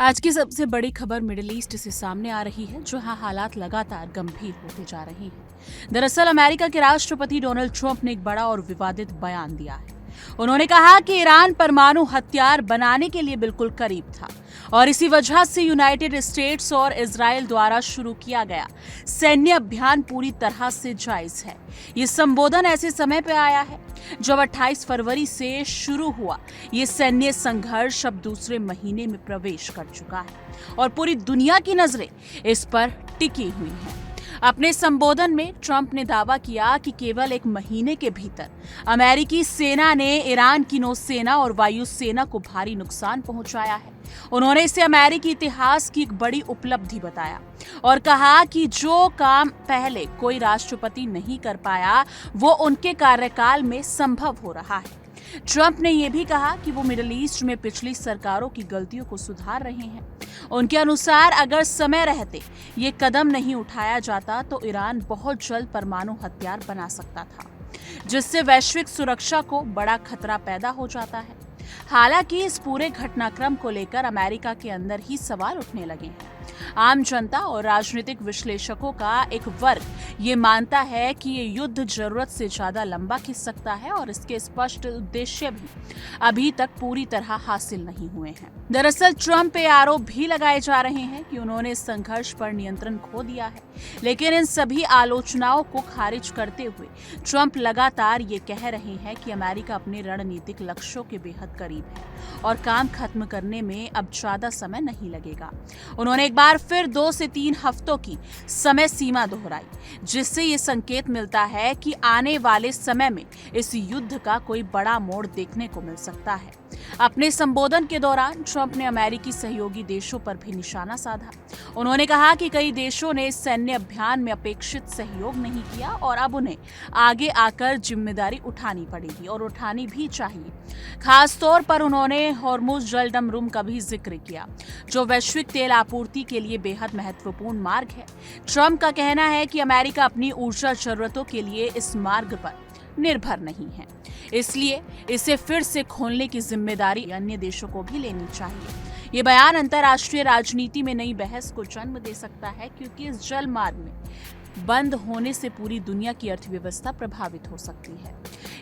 आज की सबसे बड़ी खबर मिडिल ईस्ट से सामने आ रही है, जहां हालात लगातार गंभीर होते जा रहे हैं। दरअसल अमेरिका के राष्ट्रपति डोनाल्ड ट्रंप ने एक बड़ा और विवादित बयान दिया है। उन्होंने कहा कि ईरान परमाणु हथियार बनाने के लिए बिल्कुल करीब था और इसी वजह से यूनाइटेड स्टेट्स और इजराइल द्वारा शुरू किया गया सैन्य अभियान पूरी तरह से जायज है। ये संबोधन ऐसे समय पे आया है जब 28 फरवरी से शुरू हुआ ये सैन्य संघर्ष अब दूसरे महीने में प्रवेश कर चुका है और पूरी दुनिया की नजरें इस पर टिकी हुई हैं। अपने संबोधन में ट्रंप ने दावा किया कि केवल एक महीने के भीतर अमेरिकी सेना ने ईरान की नौसेना और वायुसेना को भारी नुकसान पहुंचाया है। उन्होंने इसे अमेरिकी इतिहास की एक बड़ी उपलब्धि बताया और कहा कि जो काम पहले कोई राष्ट्रपति नहीं कर पाया वो उनके कार्यकाल में संभव हो रहा है। ट्रंप ने यह भी कहा कि वो मिडिल ईस्ट में पिछली सरकारों की गलतियों को सुधार रहे हैं। उनके अनुसार अगर समय रहते ये कदम नहीं उठाया जाता तो ईरान बहुत जल्द परमाणु हथियार बना सकता था, जिससे वैश्विक सुरक्षा को बड़ा खतरा पैदा हो जाता है। हालांकि इस पूरे घटनाक्रम को लेकर अमेरिका के अंदर ही सवाल उठने लगे हैं। आम जनता और राजनीतिक विश्लेषकों का एक वर्ग ये मानता है कि ये युद्ध जरूरत से ज्यादा लंबा खिंच सकता है और इसके स्पष्ट उद्देश्य भी अभी तक पूरी तरह हासिल नहीं हुए हैं। दरअसल ट्रंप पे आरोप भी लगाए जा रहे हैं कि उन्होंने इस संघर्ष पर नियंत्रण खो दिया है, लेकिन इन सभी आलोचनाओं को खारिज करते हुए ट्रंप लगातार ये कह रहे हैं कि अमेरिका अपने रणनीतिक लक्ष्यों के बेहद करीब है और काम खत्म करने में अब ज्यादा समय नहीं लगेगा। उन्होंने एक बार फिर 2 से 3 हफ्तों की समय सीमा दोहराई, जिससे ये संकेत मिलता है कि आने वाले समय में इस युद्ध का कोई बड़ा मोड़ देखने को मिल सकता है। अपने संबोधन के दौरान ट्रंप ने अमेरिकी सहयोगी देशों पर भी निशाना साधा। उन्होंने कहा कि कई देशों ने सैन्य अभियान में अपेक्षित सहयोग नहीं किया और अब उन्हें आगे आकर जिम्मेदारी उठानी पड़ेगी और उठानी भी चाहिए। खास तौर पर उन्होंने हॉर्मुज जलडमरूम का भी जिक्र किया, जो वैश्विक तेल आपूर्ति के लिए बेहद महत्वपूर्ण मार्ग है। ट्रंप का कहना है कि अमेरिका अपनी ऊर्जा जरूरतों के लिए इस मार्ग पर निर्भर नहीं है, इसलिए इसे फिर से खोलने की जिम्मेदारी अन्य देशों को भी लेनी चाहिए। ये बयान अंतर्राष्ट्रीय राजनीति में नई बहस को जन्म दे सकता है, क्योंकि इस जल मार्ग में बंद होने से पूरी दुनिया की अर्थव्यवस्था प्रभावित हो सकती है।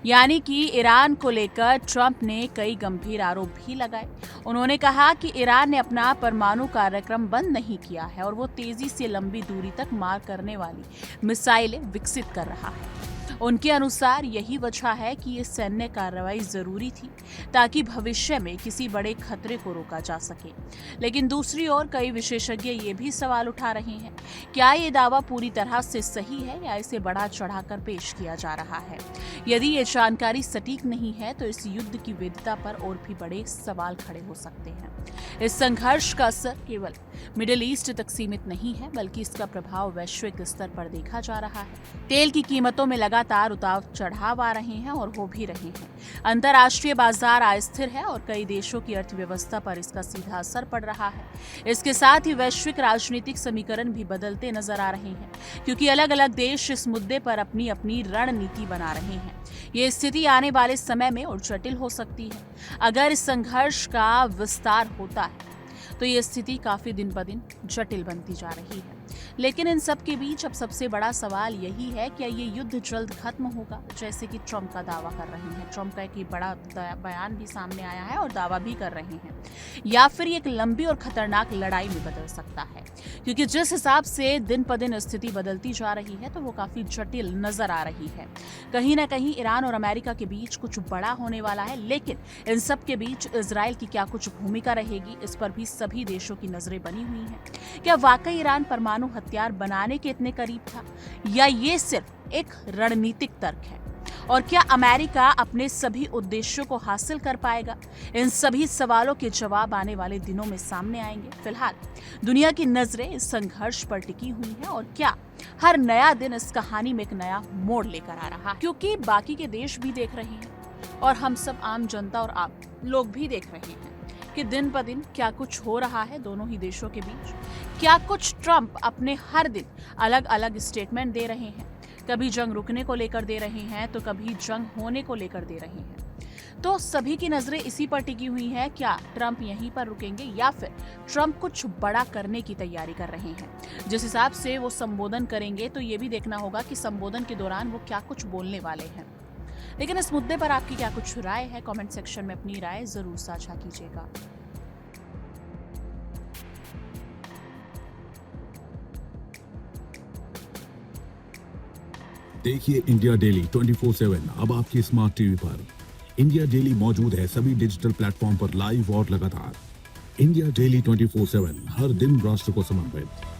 यानी कि ईरान को लेकर ट्रंप ने कई गंभीर आरोप भी लगाए। उन्होंने कहा कि ईरान ने अपना परमाणु कार्यक्रम बंद नहीं किया है और वो तेजी से लंबी दूरी तक मार करने वाली मिसाइलें विकसित कर रहा है। उनके अनुसार यही वजह है कि ये सैन्य कार्रवाई जरूरी थी ताकि भविष्य में किसी बड़े खतरे को रोका जा सके। लेकिन दूसरी ओर कई विशेषज्ञ ये भी सवाल उठा रहे हैं, क्या ये दावा पूरी तरह से सही है या इसे बढ़ा चढ़ाकर पेश किया जा रहा है। यदि ये जानकारी सटीक नहीं है तो इस युद्ध की वैधता पर और भी बड़े सवाल खड़े हो सकते हैं। इस संघर्ष का असर केवल मिडिल ईस्ट तक सीमित नहीं है, बल्कि इसका प्रभाव वैश्विक स्तर पर देखा जा रहा है। तेल की कीमतों में लगातार उतार चढ़ाव आ रहे हैं और हो भी रहे हैं। अंतर्राष्ट्रीय बाजार अस्थिर है और कई देशों की अर्थव्यवस्था पर इसका सीधा असर पड़ रहा है। इसके साथ ही वैश्विक राजनीतिक समीकरण भी बदलते नजर आ रहे हैं, क्योंकि अलग अलग देश इस मुद्दे पर अपनी अपनी रणनीति बना रहे हैं। ये स्थिति आने वाले समय में और जटिल हो सकती है। अगर इस संघर्ष का विस्तार होता है तो ये स्थिति काफी दिन ब दिन जटिल बनती जा रही है। लेकिन इन सब के बीच अब सबसे बड़ा सवाल यही है, क्या ये युद्ध जल्द खत्म होगा, जैसे कि ट्रंप का दावा कर रहे हैं। ट्रंप का एक बड़ा बयान भी सामने आया है और दावा भी कर रहे हैं, या फिर ये एक लंबी और खतरनाक लड़ाई में बदल सकता है, क्योंकि जिस हिसाब से दिन प दिन स्थिति बदलती जा रही है तो वो काफी जटिल नजर आ रही है। कहीं ना कहीं ईरान और अमेरिका के बीच कुछ बड़ा होने वाला है, लेकिन इन सब के बीच इजराइल की क्या कुछ भूमिका रहेगी, इस पर भी सभी देशों की नजरें बनी हुई हैं। क्या वाकई ईरान परमाणु हथियार बनाने के इतने करीब था, या ये सिर्फ एक रणनीतिक तर्क है? और क्या अमेरिका अपने सभी उद्देश्यों को हासिल कर पाएगा? इन सभी सवालों के जवाब आने वाले दिनों में सामने आएंगे। फिलहाल दुनिया की नजरें इस संघर्ष पर टिकी हुई हैं और क्या हर नया दिन इस कहानी में एक नया मोड़ लेकर आ रहा है, क्योंकि बाकी के देश भी देख रहे हैं और हम सब आम जनता और आप लोग भी देख रहे हैं कि दिन ब दिन क्या कुछ हो रहा है दोनों ही देशों के बीच। क्या कुछ ट्रंप अपने हर दिन अलग अलग स्टेटमेंट दे रहे हैं, कभी जंग रुकने को लेकर दे रहे हैं तो कभी जंग होने को लेकर दे रहे हैं। तो सभी की नजरें इसी पर टिकी हुई हैं, क्या ट्रंप यहीं पर रुकेंगे या फिर ट्रंप कुछ बड़ा करने की तैयारी कर रहे हैं। जिस हिसाब से वो संबोधन करेंगे तो ये भी देखना होगा कि संबोधन के दौरान वो क्या कुछ बोलने वाले हैं। लेकिन इस मुद्दे पर आपकी क्या कुछ राय है, कमेंट सेक्शन में अपनी राय जरूर साझा कीजिएगा। देखिए इंडिया डेली 24/7 अब आपकी स्मार्ट टीवी पर। इंडिया डेली मौजूद है सभी डिजिटल प्लेटफॉर्म पर लाइव और लगातार। इंडिया डेली 24/7 हर दिन राष्ट्र को समर्पित।